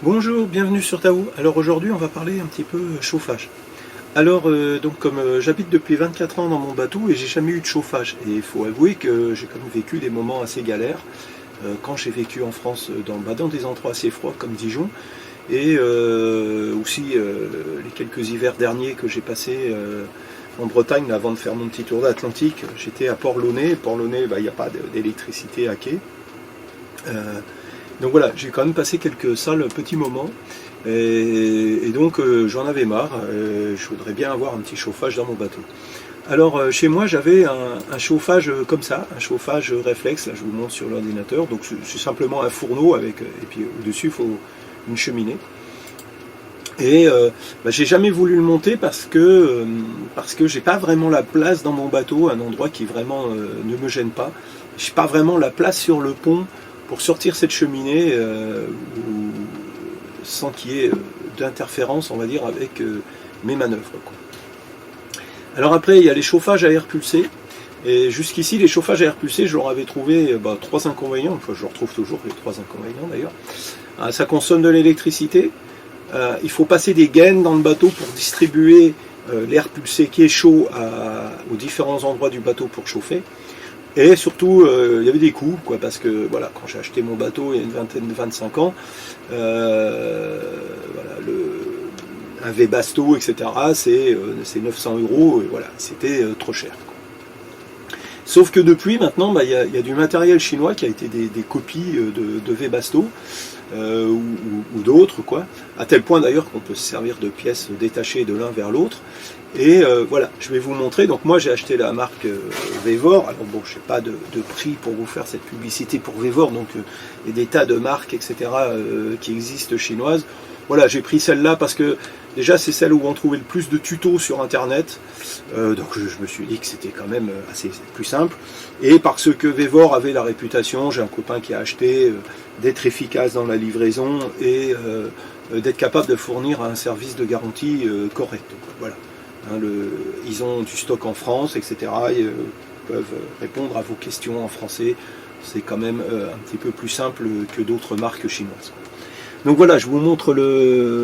Bonjour, bienvenue sur Tao. Alors aujourd'hui on va parler un petit peu chauffage. Alors donc comme j'habite depuis 24 ans dans mon bateau et j'ai jamais eu de chauffage. Et il faut avouer que j'ai quand même vécu des moments assez galères quand j'ai vécu en France dans des endroits assez froids comme Dijon. Et aussi les quelques hivers derniers que j'ai passés en Bretagne avant de faire mon petit tour d'Atlantique. J'étais à Port-Launay. Port-Launay, il n'y a pas d'électricité à quai. Donc voilà, j'ai quand même passé quelques sales petits moments et donc j'en avais marre, je voudrais bien avoir un petit chauffage dans mon bateau. Alors chez moi j'avais un chauffage comme ça, un chauffage réflexe, là je vous montre sur l'ordinateur, donc c'est simplement un fourneau avec, et puis au-dessus il faut une cheminée. Et j'ai jamais voulu le monter parce que j'ai pas vraiment la place dans mon bateau, un endroit qui vraiment ne me gêne pas. J'ai pas vraiment la place sur le pont pour sortir cette cheminée sans qu'il y ait d'interférence, on va dire, avec mes manœuvres, quoi. Alors après, il y a les chauffages à air pulsé. Et jusqu'ici, les chauffages à air pulsé, je leur avais trouvé trois inconvénients. Enfin, je retrouve toujours les trois inconvénients d'ailleurs. Ça consomme de l'électricité. Il faut passer des gaines dans le bateau pour distribuer l'air pulsé qui est chaud aux différents endroits du bateau pour chauffer. Et surtout, il y avait des coûts, quoi, parce que voilà, quand j'ai acheté mon bateau il y a une 25 ans, un Webasto, etc., c'est 900 €, et voilà, c'était trop cher, quoi. Sauf que depuis, maintenant, il y a du matériel chinois qui a été des copies de Webasto, ou d'autres, quoi, à tel point d'ailleurs qu'on peut se servir de pièces détachées de l'un vers l'autre. Et voilà, je vais vous montrer. Donc moi j'ai acheté la marque Vevor. Alors bon, je n'ai pas de prix pour vous faire cette publicité pour Vevor, donc il y a des tas de marques, etc., qui existent chinoises. Voilà, j'ai pris celle-là parce que déjà c'est celle où on trouvait le plus de tutos sur internet, donc je me suis dit que c'était quand même assez plus simple, et parce que Vevor avait la réputation, j'ai un copain qui a acheté, d'être efficace dans la livraison et d'être capable de fournir un service de garantie correct, quoi. Voilà. Hein, ils ont du stock en France, etc. Ils peuvent répondre à vos questions en français. C'est quand même un petit peu plus simple que d'autres marques chinoises, quoi. Donc voilà, je vous montre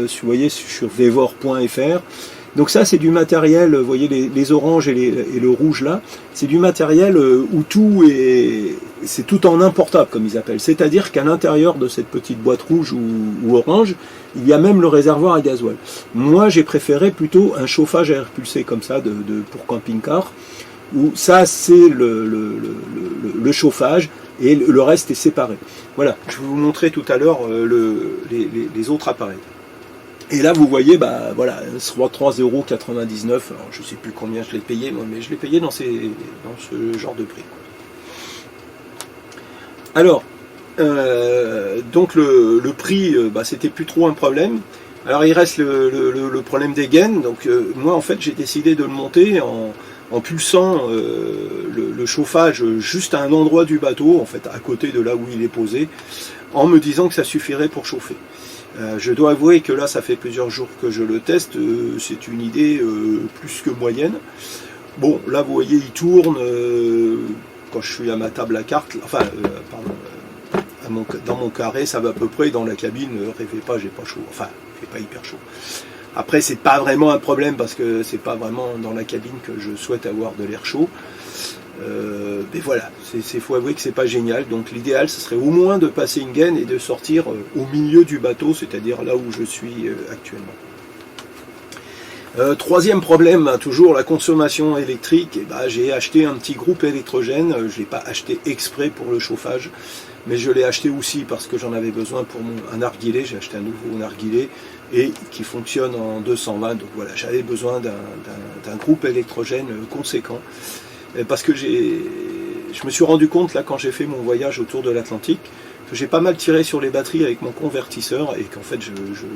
si vous voyez sur vevor.fr. Donc ça c'est du matériel, vous voyez les oranges et le rouge là, c'est du matériel où c'est tout en importable comme ils appellent. C'est-à-dire qu'à l'intérieur de cette petite boîte rouge ou orange, il y a même le réservoir à gasoil. Moi j'ai préféré plutôt un chauffage à air pulsé comme ça pour camping-car, où ça c'est le chauffage et le reste est séparé. Voilà, je vais vous montrer tout à l'heure les autres appareils. Et là, vous voyez, voilà, 3,99 €. Alors, je ne sais plus combien je l'ai payé, moi, mais je l'ai payé dans ce genre de prix, quoi. Alors, donc le prix, c'était plus trop un problème. Alors, il reste le problème des gaines. Donc, moi, en fait, j'ai décidé de le monter en pulsant le chauffage juste à un endroit du bateau, en fait, à côté de là où il est posé, en me disant que ça suffirait pour chauffer. Je dois avouer que là, ça fait plusieurs jours que je le teste, c'est une idée plus que moyenne. Bon, là, vous voyez, il tourne quand je suis à ma table à cartes, enfin, pardon, dans mon carré, ça va à peu près, dans la cabine, rêvez pas, j'ai pas chaud, enfin, il fait pas hyper chaud. Après, c'est pas vraiment un problème, parce que c'est pas vraiment dans la cabine que je souhaite avoir de l'air chaud. Mais voilà, il faut avouer que c'est pas génial. Donc l'idéal, ce serait au moins de passer une gaine et de sortir au milieu du bateau, c'est-à-dire là où je suis actuellement. Troisième problème, toujours la consommation électrique. J'ai acheté un petit groupe électrogène. Je ne l'ai pas acheté exprès pour le chauffage, mais je l'ai acheté aussi parce que j'en avais besoin pour un narguilé. J'ai acheté un nouveau narguilé et qui fonctionne en 220. Donc voilà, j'avais besoin d'un groupe électrogène conséquent. Parce que je me suis rendu compte, là, quand j'ai fait mon voyage autour de l'Atlantique, que j'ai pas mal tiré sur les batteries avec mon convertisseur et qu'en fait,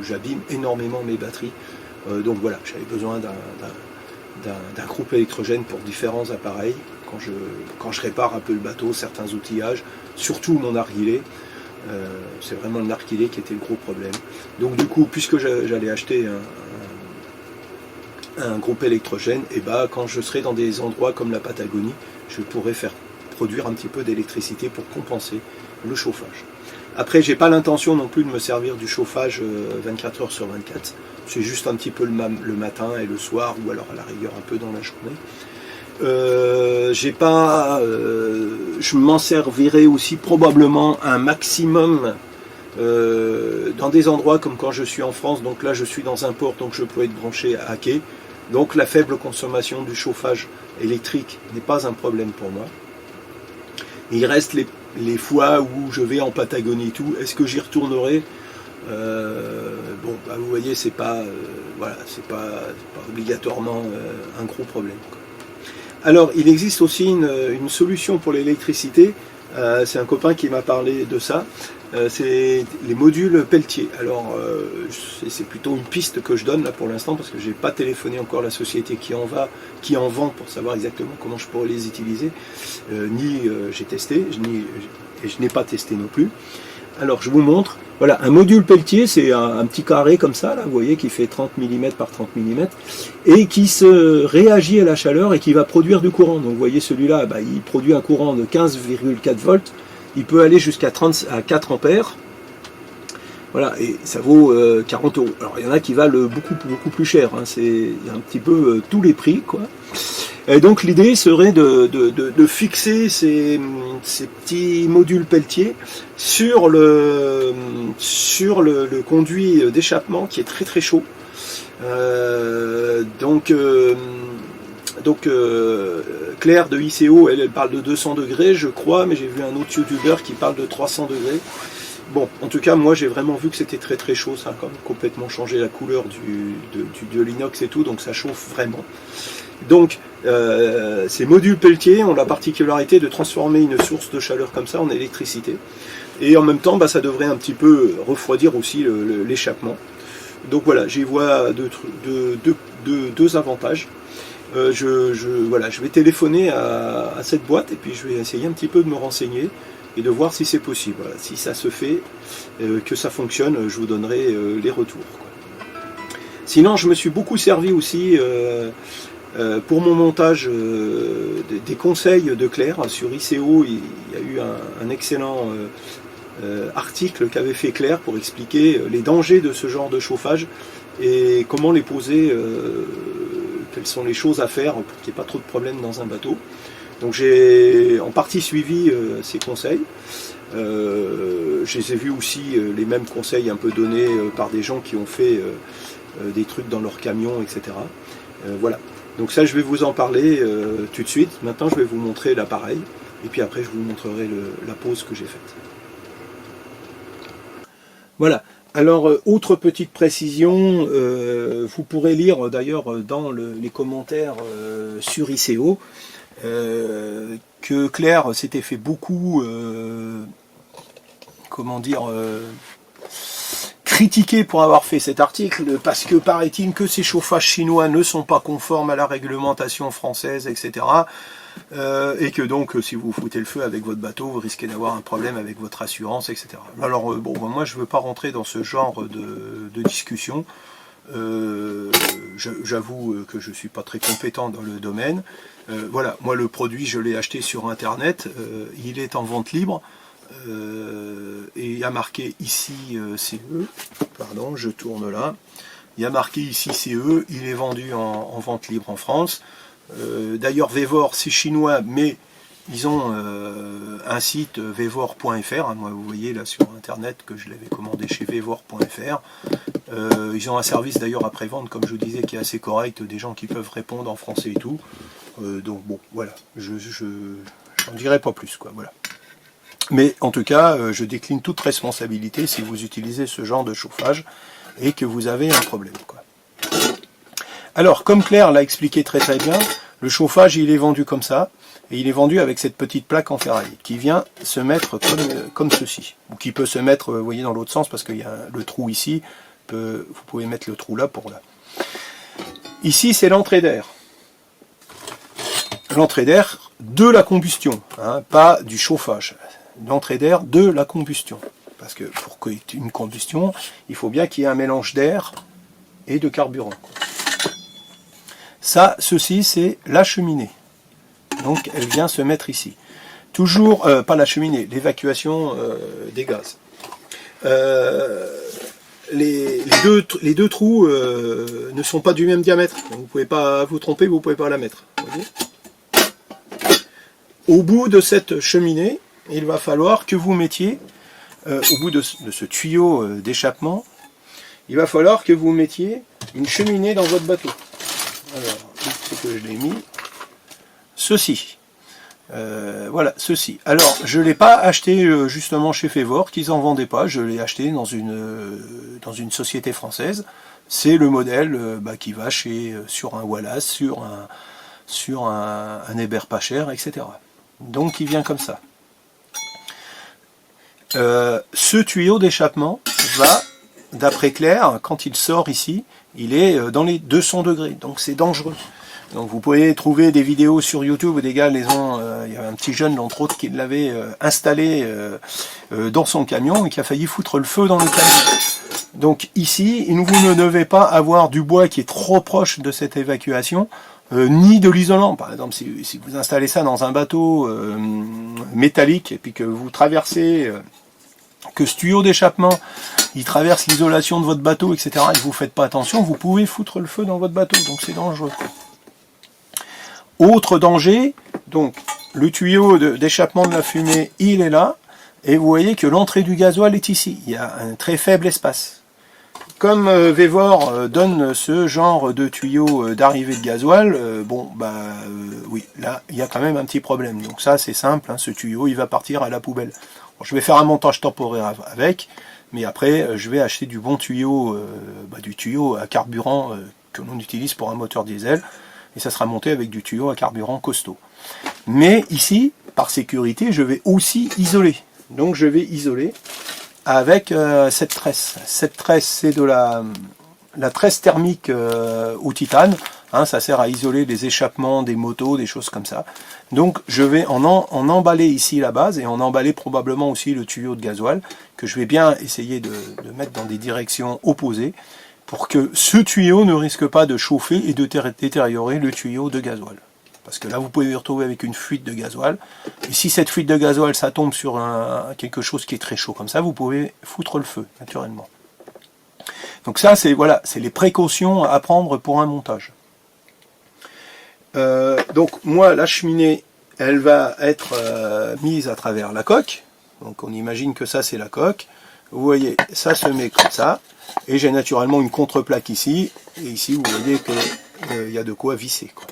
j'abîme énormément mes batteries. Donc voilà, j'avais besoin d'un groupe électrogène pour différents appareils, quand je répare un peu le bateau, certains outillages, surtout mon narguilé. C'est vraiment le narguilé qui était le gros problème. Donc du coup, puisque j'allais acheter un groupe électrogène, et quand je serai dans des endroits comme la Patagonie, je pourrai faire produire un petit peu d'électricité pour compenser le chauffage. Après, j'ai pas l'intention non plus de me servir du chauffage 24 heures sur 24. C'est juste un petit peu le matin et le soir, ou alors à la rigueur un peu dans la journée. Je m'en servirai aussi probablement un maximum dans des endroits comme quand je suis en France. Donc là, je suis dans un port, donc je peux être branché à quai. Donc la faible consommation du chauffage électrique n'est pas un problème pour moi. Il reste les fois où je vais en Patagonie et tout. Est-ce que j'y retournerai? Bon, bah, vous voyez, c'est pas obligatoirement un gros problème, quoi. Alors, il existe aussi une solution pour l'électricité. C'est un copain qui m'a parlé de ça. C'est les modules Peltier. Alors, c'est plutôt une piste que je donne là pour l'instant, parce que j'ai pas téléphoné encore la société qui en vend pour savoir exactement comment je pourrais les utiliser. J'ai testé, et je n'ai pas testé non plus. Alors, je vous montre. Voilà, un module Peltier, c'est un petit carré comme ça, là, vous voyez, qui fait 30 mm par 30 mm, et qui se réagit à la chaleur et qui va produire du courant. Donc, vous voyez, celui-là, bah, il produit un courant de 15,4 volts. Il peut aller jusqu'à 4 ampères. Voilà, et ça vaut 40 euros. Alors, il y en a qui valent beaucoup plus cher. Hein. Il y a un petit peu tous les prix, quoi. Et donc, l'idée serait de fixer ces petits modules Peltier sur le conduit d'échappement qui est très chaud. Claire de ICO, elle parle de 200 degrés, je crois, mais j'ai vu un autre youtubeur qui parle de 300 degrés. Bon, en tout cas, moi j'ai vraiment vu que c'était très chaud, ça a quand même complètement changé la couleur de l'inox et tout, donc ça chauffe vraiment. Donc, ces modules Peltier ont la particularité de transformer une source de chaleur comme ça en électricité. Et en même temps, bah, ça devrait un petit peu refroidir aussi l'échappement. Donc voilà, j'y vois deux avantages. Je vais téléphoner à cette boîte et puis je vais essayer un petit peu de me renseigner et de voir si c'est possible. Voilà, si ça se fait, que ça fonctionne, je vous donnerai les retours, quoi. Sinon, je me suis beaucoup servi aussi pour mon montage des conseils de Claire sur ICO. Il y a eu un excellent article qu'avait fait Claire pour expliquer les dangers de ce genre de chauffage et comment les poser, quelles sont les choses à faire pour qu'il n'y ait pas trop de problèmes dans un bateau. Donc j'ai en partie suivi ces conseils. Je les ai vus aussi, les mêmes conseils un peu donnés par des gens qui ont fait des trucs dans leur camion, etc. Voilà. Donc ça, je vais vous en parler tout de suite. Maintenant, je vais vous montrer l'appareil. Et puis après, je vous montrerai la pose que j'ai faite. Voilà. Alors, autre petite précision, vous pourrez lire d'ailleurs dans les commentaires sur ICO que Claire s'était fait beaucoup, critiquer pour avoir fait cet article, parce que paraît-il que ces chauffages chinois ne sont pas conformes à la réglementation française, etc. Et que donc, si vous foutez le feu avec votre bateau, vous risquez d'avoir un problème avec votre assurance, etc. Alors, moi, je ne veux pas rentrer dans ce genre de discussion. J'avoue que je ne suis pas très compétent dans le domaine. Voilà, moi, le produit, je l'ai acheté sur Internet. Il est en vente libre. Et il y a marqué ici CE. Pardon, je tourne là. Il y a marqué ici CE. Il est vendu en vente libre en France. D'ailleurs, Vevor, c'est chinois, mais ils ont un site vevor.fr. Moi, vous voyez là sur Internet que je l'avais commandé chez vevor.fr. Ils ont un service d'ailleurs après-vente, comme je vous disais, qui est assez correct, des gens qui peuvent répondre en français et tout. Donc bon, voilà, j'en dirai pas plus, quoi, voilà. Mais en tout cas, je décline toute responsabilité si vous utilisez ce genre de chauffage et que vous avez un problème, quoi. Alors, comme Claire l'a expliqué très bien, le chauffage, il est vendu comme ça, et il est vendu avec cette petite plaque en ferraille, qui vient se mettre comme ceci, ou qui peut se mettre, vous voyez, dans l'autre sens, parce qu'il y a le trou ici, vous pouvez mettre le trou là pour là. Ici, c'est l'entrée d'air. L'entrée d'air de la combustion, hein, pas du chauffage. L'entrée d'air de la combustion. Parce que pour qu'il y ait une combustion, il faut bien qu'il y ait un mélange d'air et de carburant. Ça, ceci, c'est la cheminée. Donc, elle vient se mettre ici. Toujours, pas la cheminée, l'évacuation des gaz. les deux trous ne sont pas du même diamètre. Donc vous ne pouvez pas vous tromper, vous ne pouvez pas la mettre. Voyez. Au bout de cette cheminée, il va falloir que vous mettiez, au bout de ce tuyau d'échappement, il va falloir que vous mettiez une cheminée dans votre bateau. Alors, où c'est que je l'ai mis? Ceci. Voilà, ceci. Alors, je ne l'ai pas acheté justement chez Fevor, qu'ils n'en vendaient pas. Je l'ai acheté dans une société française. C'est le modèle qui va sur un Wallace, sur un Hébert pas cher, etc. Donc, il vient comme ça. Ce tuyau d'échappement va, d'après Claire, quand il sort ici, il est dans les 200 degrés. Donc, c'est dangereux. Donc vous pouvez trouver des vidéos sur YouTube où des gars il y avait un petit jeune entre autres qui l'avait installé dans son camion et qui a failli foutre le feu dans le camion. Donc ici, vous ne devez pas avoir du bois qui est trop proche de cette évacuation, ni de l'isolant. Par exemple, si vous installez ça dans un bateau métallique et puis que vous traversez, que ce tuyau d'échappement il traverse l'isolation de votre bateau, etc., et vous ne faites pas attention, vous pouvez foutre le feu dans votre bateau, donc c'est dangereux. Autre danger, donc le tuyau d'échappement de la fumée, il est là, et vous voyez que l'entrée du gasoil est ici. Il y a un très faible espace. Comme Vevor donne ce genre de tuyau d'arrivée de gasoil, oui, là, il y a quand même un petit problème. Donc ça, c'est simple, ce tuyau, il va partir à la poubelle. Bon, je vais faire un montage temporaire avec, mais après, je vais acheter du bon tuyau, du tuyau à carburant que l'on utilise pour un moteur diesel, et ça sera monté avec du tuyau à carburant costaud. Mais ici, par sécurité, je vais aussi isoler. Donc je vais isoler avec cette tresse. Cette tresse, c'est de la tresse thermique au titane. Ça sert à isoler les échappements des motos, des choses comme ça. Donc je vais en emballer ici la base et en emballer probablement aussi le tuyau de gasoil, que je vais bien essayer de mettre dans des directions opposées, pour que ce tuyau ne risque pas de chauffer et de détériorer le tuyau de gasoil. Parce que là, vous pouvez vous retrouver avec une fuite de gasoil. Et si cette fuite de gasoil, ça tombe sur quelque chose qui est très chaud comme ça, vous pouvez foutre le feu, naturellement. Donc ça, c'est les précautions à prendre pour un montage. Donc moi, la cheminée, elle va être mise à travers la coque. Donc on imagine que ça, c'est la coque. Vous voyez, ça se met comme ça. Et j'ai naturellement une contreplaque ici, et ici vous voyez qu'il y a de quoi visser, quoi.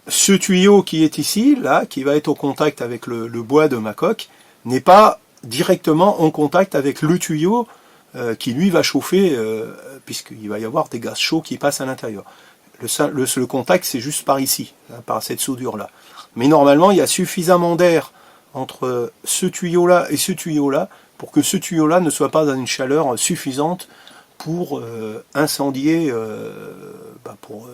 Ce tuyau qui est ici, là, qui va être au contact avec le bois de ma coque, n'est pas directement en contact avec le tuyau qui lui va chauffer, puisqu'il va y avoir des gaz chauds qui passent à l'intérieur. Le contact c'est juste par ici, par cette soudure-là. Mais normalement il y a suffisamment d'air entre ce tuyau-là et ce tuyau-là, pour que ce tuyau-là ne soit pas à une chaleur suffisante pour incendier, pour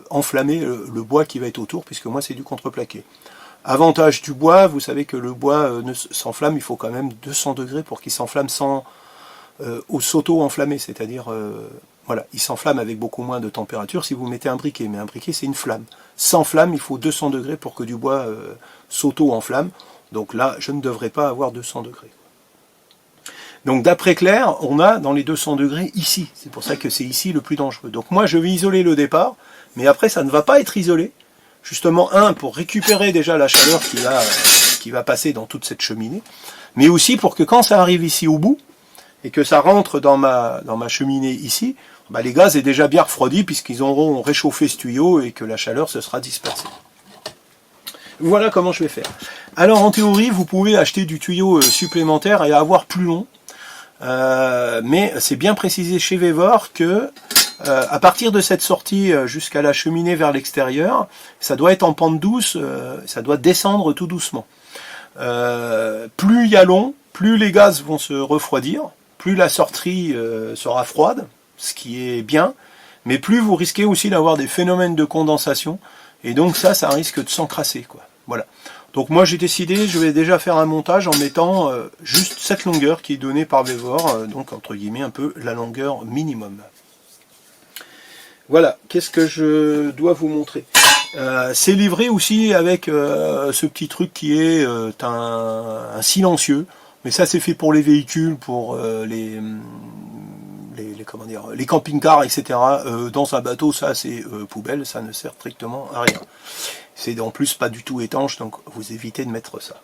enflammer le bois qui va être autour, puisque moi c'est du contreplaqué. Avantage du bois, vous savez que le bois s'enflamme, il faut quand même 200 degrés pour qu'il s'enflamme sans s'auto-enflammer, c'est-à-dire, il s'enflamme avec beaucoup moins de température si vous mettez un briquet, mais un briquet c'est une flamme. Sans flamme, il faut 200 degrés pour que du bois s'auto-enflamme. Donc là, je ne devrais pas avoir 200 degrés. Donc d'après Claire, on a dans les 200 degrés ici. C'est pour ça que c'est ici le plus dangereux. Donc moi, je vais isoler le départ, mais après, ça ne va pas être isolé. Justement, pour récupérer déjà la chaleur qui va passer dans toute cette cheminée, mais aussi pour que quand ça arrive ici au bout, et que ça rentre dans ma cheminée ici, les gaz est déjà bien refroidi, puisqu'ils auront réchauffé ce tuyau et que la chaleur se sera dispersée. Voilà comment je vais faire. Alors en théorie, vous pouvez acheter du tuyau supplémentaire et avoir plus long. Mais c'est bien précisé chez Vevor que à partir de cette sortie jusqu'à la cheminée vers l'extérieur, ça doit être en pente douce, ça doit descendre tout doucement. Plus il y a long, plus les gaz vont se refroidir, plus la sortie sera froide, ce qui est bien, mais plus vous risquez aussi d'avoir des phénomènes de condensation. Et donc ça risque de s'encrasser, quoi. Voilà. Donc moi j'ai décidé, je vais déjà faire un montage en mettant juste cette longueur qui est donnée par Vevor, donc entre guillemets un peu la longueur minimum. Voilà, qu'est-ce que je dois vous montrer? C'est livré aussi avec ce petit truc qui est un silencieux, mais ça c'est fait pour les véhicules, pour comment dire, les camping-cars, etc. Dans un bateau, ça c'est poubelle, ça ne sert strictement à rien. C'est en plus pas du tout étanche, donc vous évitez de mettre ça.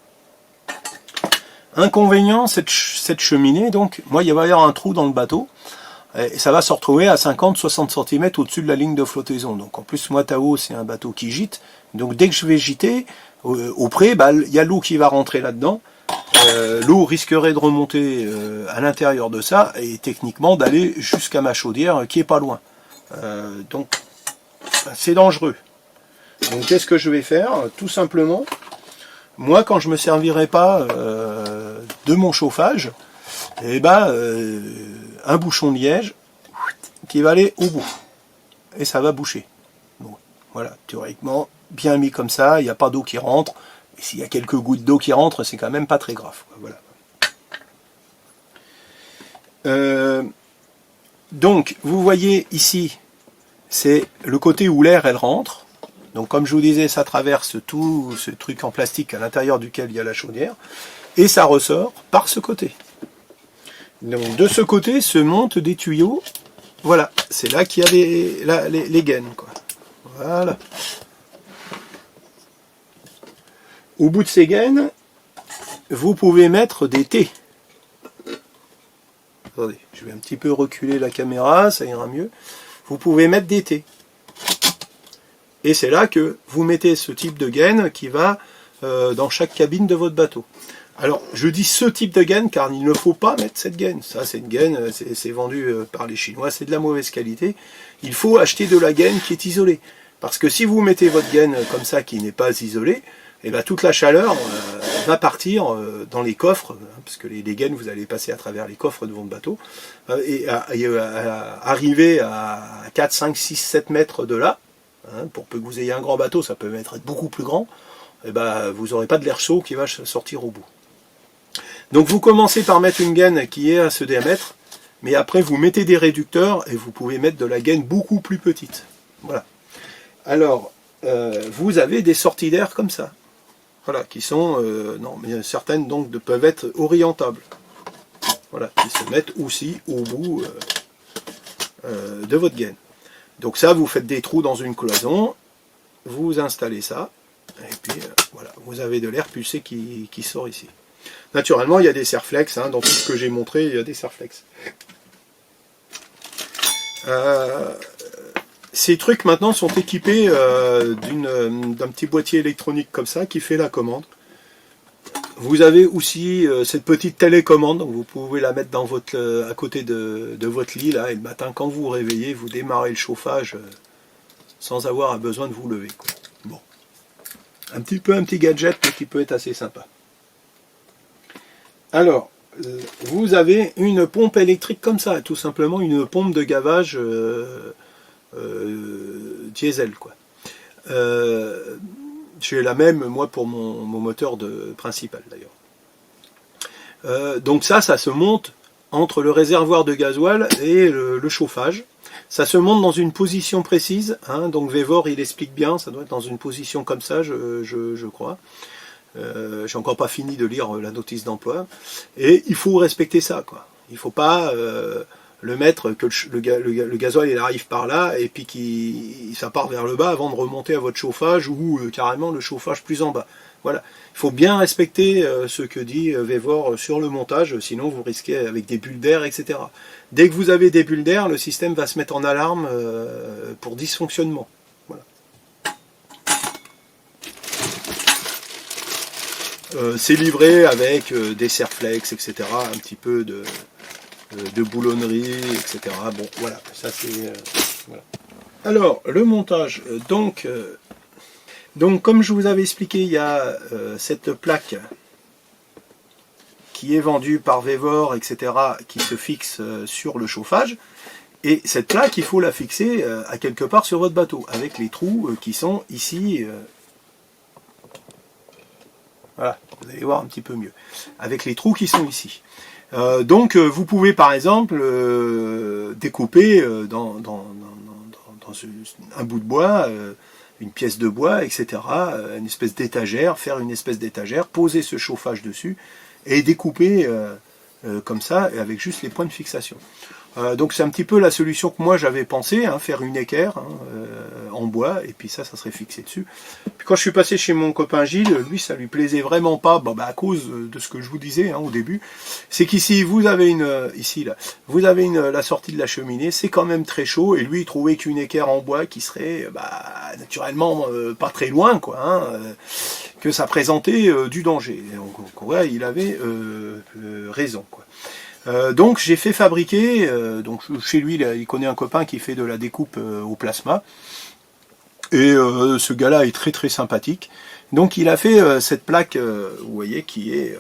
Inconvénient, cette cheminée, donc, moi il va y avoir un trou dans le bateau, et ça va se retrouver à 50-60 cm au-dessus de la ligne de flottaison. Donc en plus, moi Tao, c'est un bateau qui gîte, donc dès que je vais gîter, au pré, bah, y a l'eau qui va rentrer là-dedans. L'eau risquerait de remonter à l'intérieur de ça et techniquement d'aller jusqu'à ma chaudière qui est pas loin. Donc c'est dangereux. Donc qu'est-ce que je vais faire? Tout simplement, moi quand je me servirai pas de mon chauffage, et ben un bouchon de liège qui va aller au bout et ça va boucher. Bon, voilà, théoriquement bien mis comme ça, il n'y a pas d'eau qui rentre. Et s'il y a quelques gouttes d'eau qui rentrent, c'est quand même pas très grave. Voilà. Donc, vous voyez ici, c'est le côté où l'air, elle rentre. Donc, comme je vous disais, ça traverse tout ce truc en plastique à l'intérieur duquel il y a la chaudière. Et ça ressort par ce côté. Donc, de ce côté se montent des tuyaux. Voilà, c'est là qu'il y a les gaines, quoi. Voilà. Au bout de ces gaines, vous pouvez mettre des T. Attendez, je vais un petit peu reculer la caméra, ça ira mieux. Vous pouvez mettre des T. Et c'est là que vous mettez ce type de gaine qui va dans chaque cabine de votre bateau. Alors, je dis ce type de gaine car il ne faut pas mettre cette gaine. Ça, c'est une gaine, c'est vendu par les Chinois, c'est de la mauvaise qualité. Il faut acheter de la gaine qui est isolée. Parce que si vous mettez votre gaine comme ça qui n'est pas isolée, et bien toute la chaleur va partir dans les coffres, parce que les gaines, vous allez passer à travers les coffres de votre bateau, et arriver à 4, 5, 6, 7 mètres de là, pour peu que vous ayez un grand bateau, ça peut être beaucoup plus grand, et ben vous n'aurez pas de l'air chaud qui va sortir au bout. Donc vous commencez par mettre une gaine qui est à ce diamètre, mais après vous mettez des réducteurs et vous pouvez mettre de la gaine beaucoup plus petite. Voilà. Alors, vous avez des sorties d'air comme ça. Voilà, qui sont, non, mais certaines donc peuvent être orientables. Voilà, qui se mettent aussi au bout de votre gaine. Donc ça, vous faites des trous dans une cloison, vous installez ça, et puis voilà, vous avez de l'air pulsé qui sort ici. Naturellement, il y a des serflex, dans tout ce que j'ai montré, il y a des serflex. Ces trucs maintenant sont équipés d'un petit boîtier électronique comme ça qui fait la commande. Vous avez aussi cette petite télécommande, donc vous pouvez la mettre dans à côté de votre lit là, et le matin quand vous vous réveillez, vous démarrez le chauffage sans avoir besoin de vous lever, quoi. Bon, un petit gadget mais qui peut être assez sympa. Alors, vous avez une pompe électrique comme ça, tout simplement une pompe de gavage diesel, quoi. J'ai la même, moi, pour mon moteur principal, d'ailleurs. Donc ça se monte entre le réservoir de gasoil et le chauffage. Ça se monte dans une position précise, donc Vévor, il explique bien, ça doit être dans une position comme ça, je crois. J'ai encore pas fini de lire la notice d'emploi. Et il faut respecter ça, quoi. Il faut pas le mettre, que le gasoil il arrive par là, et puis ça part vers le bas avant de remonter à votre chauffage, ou carrément le chauffage plus en bas. Voilà. Il faut bien respecter ce que dit Vévor sur le montage, sinon vous risquez avec des bulles d'air, etc. Dès que vous avez des bulles d'air, le système va se mettre en alarme pour dysfonctionnement. Voilà. C'est livré avec des serflex, etc. Un petit peu de boulonnerie, etc. Bon, voilà, ça c'est... voilà. Alors, le montage, donc comme je vous avais expliqué, il y a cette plaque qui est vendue par Vévor, etc., qui se fixe sur le chauffage, et cette plaque, il faut la fixer à quelque part sur votre bateau, avec les trous qui sont ici... voilà, vous allez voir un petit peu mieux, avec les trous qui sont ici. Donc vous pouvez par exemple découper dans un bout de bois une pièce de bois, etc., une espèce d'étagère, faire une espèce d'étagère, poser ce chauffage dessus, et découper comme ça, avec juste les points de fixation. Donc c'est un petit peu la solution que moi j'avais pensé, hein, faire une équerre en bois, et puis ça serait fixé dessus. Puis quand je suis passé chez mon copain Gilles, lui ça lui plaisait vraiment pas, à cause de ce que je vous disais au début, c'est qu'ici vous avez la sortie de la cheminée, c'est quand même très chaud, et lui il trouvait qu'une équerre en bois qui serait naturellement pas très loin, quoi, que ça présentait du danger. Donc ouais, il avait raison, quoi. Donc j'ai fait fabriquer, donc chez lui il connaît un copain qui fait de la découpe au plasma, et ce gars-là est très très sympathique. Donc il a fait cette plaque, vous voyez, qui est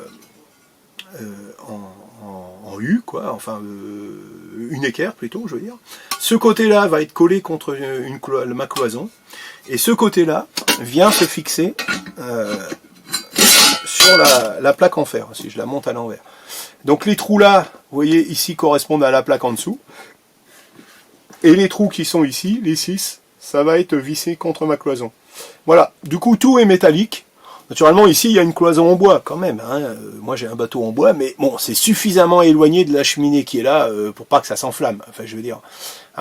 en U, quoi, enfin une équerre plutôt, je veux dire. Ce côté-là va être collé contre ma cloison, et ce côté-là vient se fixer sur la plaque en fer, si je la monte à l'envers. Donc les trous là, vous voyez ici, correspondent à la plaque en dessous. Et les trous qui sont ici, les 6, ça va être vissé contre ma cloison. Voilà, du coup tout est métallique. Naturellement ici il y a une cloison en bois quand même. Moi j'ai un bateau en bois, mais bon, c'est suffisamment éloigné de la cheminée qui est là pour pas que ça s'enflamme. Enfin je veux dire,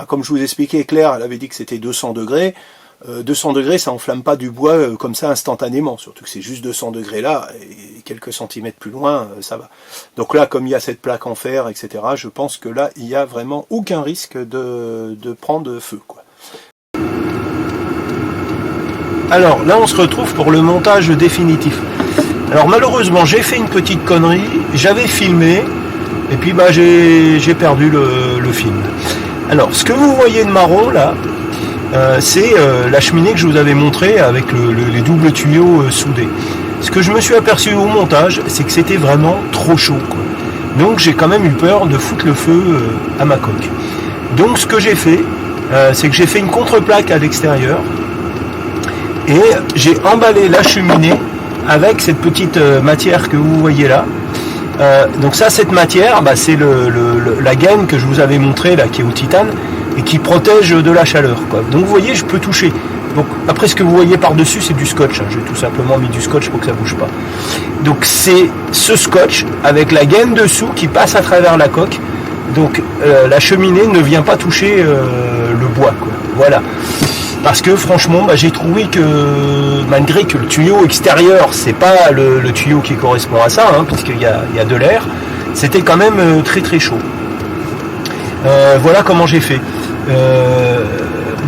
comme je vous expliquais, Claire, elle avait dit que c'était 200 degrés. 200 degrés, ça enflamme pas du bois comme ça instantanément, surtout que c'est juste 200 degrés là, et quelques centimètres plus loin, ça va. Donc là, comme il y a cette plaque en fer, etc., je pense que là, il n'y a vraiment aucun risque de prendre feu, quoi. Alors là, on se retrouve pour le montage définitif. Alors malheureusement, j'ai fait une petite connerie, j'avais filmé, et puis j'ai perdu le film. Alors, ce que vous voyez de marron, là, c'est la cheminée que je vous avais montré avec les doubles tuyaux soudés. Ce que je me suis aperçu au montage, c'est que c'était vraiment trop chaud, quoi. Donc j'ai quand même eu peur de foutre le feu à ma coque. Donc ce que j'ai fait, c'est que j'ai fait une contreplaque à l'extérieur et j'ai emballé la cheminée avec cette petite matière que vous voyez là. Donc ça, cette matière, c'est la gaine que je vous avais montré là, qui est au titane, et qui protège de la chaleur, quoi. Donc vous voyez, je peux toucher. Donc après, ce que vous voyez par-dessus, c'est du scotch. J'ai tout simplement mis du scotch pour que ça bouge pas. Donc c'est ce scotch avec la gaine dessous qui passe à travers la coque. Donc la cheminée ne vient pas toucher le bois, quoi. Voilà. Parce que franchement, j'ai trouvé que malgré que le tuyau extérieur, c'est pas le tuyau qui correspond à ça, puisqu'il y a de l'air, c'était quand même très très chaud. Voilà comment j'ai fait.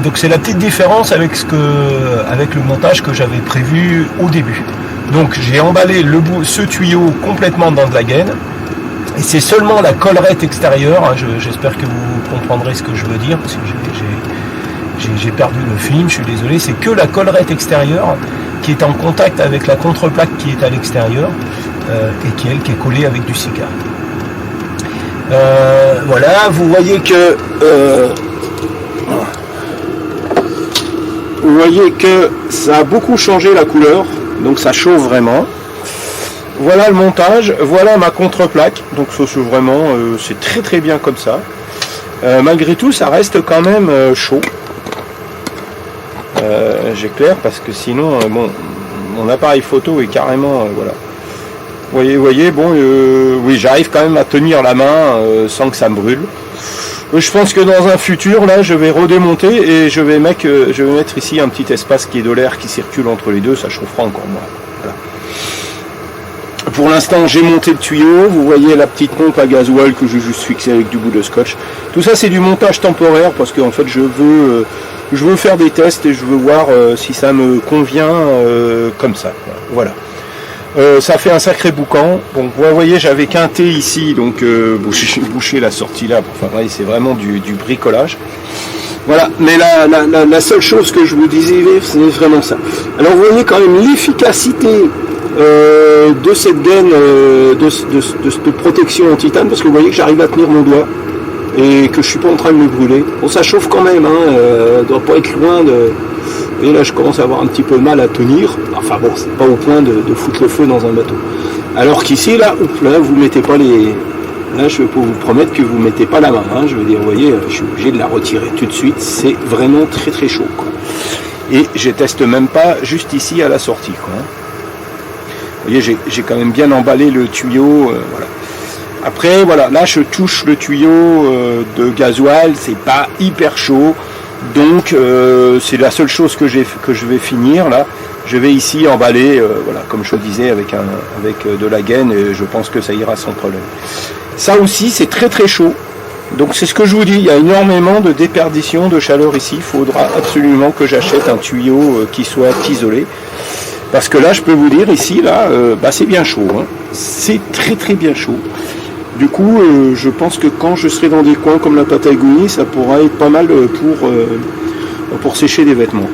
Donc c'est la petite différence avec le montage que j'avais prévu au début. Donc j'ai emballé ce tuyau complètement dans de la gaine, et c'est seulement la collerette extérieure, j'espère que vous comprendrez ce que je veux dire, parce que j'ai perdu le film, je suis désolé, c'est que la collerette extérieure qui est en contact avec la contreplaque qui est à l'extérieur, et qui est collée avec du cicard. Voilà, vous voyez que ça a beaucoup changé la couleur, donc ça chauffe vraiment. Voilà le montage, voilà ma contreplaque, donc ça c'est vraiment, c'est très très bien comme ça. Malgré tout, ça reste quand même chaud. J'éclaire parce que sinon, mon appareil photo est carrément, voilà. Vous voyez, bon, oui, j'arrive quand même à tenir la main sans que ça me brûle. Je pense que dans un futur, là, je vais redémonter et je vais mettre ici un petit espace qui est de l'air qui circule entre les deux, ça chauffera encore moins. Voilà. Pour l'instant, j'ai monté le tuyau, vous voyez la petite pompe à gasoil que j'ai juste fixée avec du bout de scotch. Tout ça, c'est du montage temporaire parce qu'en fait, je veux faire des tests et je veux voir si ça me convient comme ça. Voilà. Ça fait un sacré boucan. Bon, vous voyez, j'avais quinté ici, donc boucher la sortie là. Enfin, ouais, c'est vraiment du bricolage. Voilà. Mais la seule chose que je vous disais, c'est vraiment ça. Alors, vous voyez quand même l'efficacité de cette gaine de protection en titane, parce que vous voyez que j'arrive à tenir mon doigt et que je suis pas en train de me brûler. Bon, ça chauffe quand même, doit pas être loin de. Et là, je commence à avoir un petit peu mal à tenir. Enfin bon, c'est pas au point de foutre le feu dans un bateau. Alors qu'ici, là, vous mettez pas les. Là, je peux vous promettre que vous mettez pas la main. Je veux dire, vous voyez, je suis obligé de la retirer tout de suite. C'est vraiment très très chaud, quoi. Et je teste même pas juste ici à la sortie, quoi. Vous voyez, j'ai quand même bien emballé le tuyau, voilà. Après, voilà, là je touche le tuyau de gasoil, c'est pas hyper chaud, donc c'est la seule chose que je vais finir là. Je vais ici emballer, voilà, comme je le disais, avec de la gaine, et je pense que ça ira sans problème. Ça aussi, c'est très très chaud. Donc c'est ce que je vous dis, il y a énormément de déperdition de chaleur ici. Il faudra absolument que j'achète un tuyau qui soit isolé. Parce que là, je peux vous dire, ici, là, c'est bien chaud. Hein. C'est très très bien chaud. Du coup, je pense que quand je serai dans des coins comme la Patagonie, ça pourra être pas mal pour sécher des vêtements.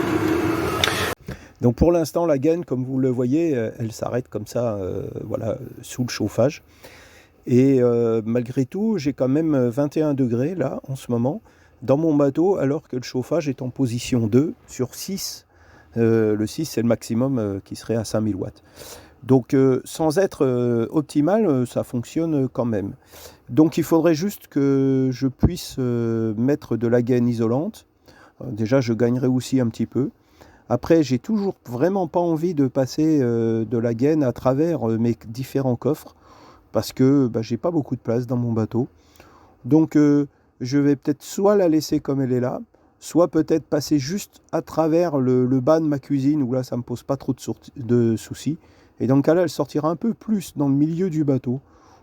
Donc pour l'instant, la gaine, comme vous le voyez, elle s'arrête comme ça, voilà, sous le chauffage. Et malgré tout, j'ai quand même 21 degrés là, en ce moment, dans mon bateau, alors que le chauffage est en position 2 sur 6. Le 6, c'est le maximum qui serait à 5000 watts. Donc sans être optimal, ça fonctionne quand même. Donc il faudrait juste que je puisse mettre de la gaine isolante. Déjà, je gagnerai aussi un petit peu. Après, j'ai toujours vraiment pas envie de passer de la gaine à travers mes différents coffres, parce que j'ai pas beaucoup de place dans mon bateau. Donc je vais peut-être soit la laisser comme elle est là, soit peut-être passer juste à travers le bas de ma cuisine, où là ça me pose pas trop de soucis. Et dans le cas là, elle sortira un peu plus dans le milieu du bateau.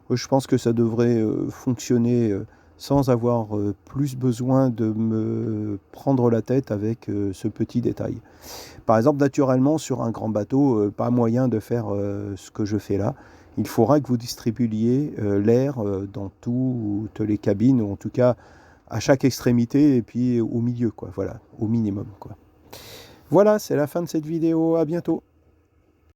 Je pense que ça devrait fonctionner sans avoir plus besoin de me prendre la tête avec ce petit détail. Par exemple, naturellement, sur un grand bateau, pas moyen de faire ce que je fais là. Il faudra que vous distribuiez l'air dans toutes les cabines, ou en tout cas à chaque extrémité, et puis au milieu, quoi. Voilà, au minimum, quoi. Voilà, c'est la fin de cette vidéo. À bientôt.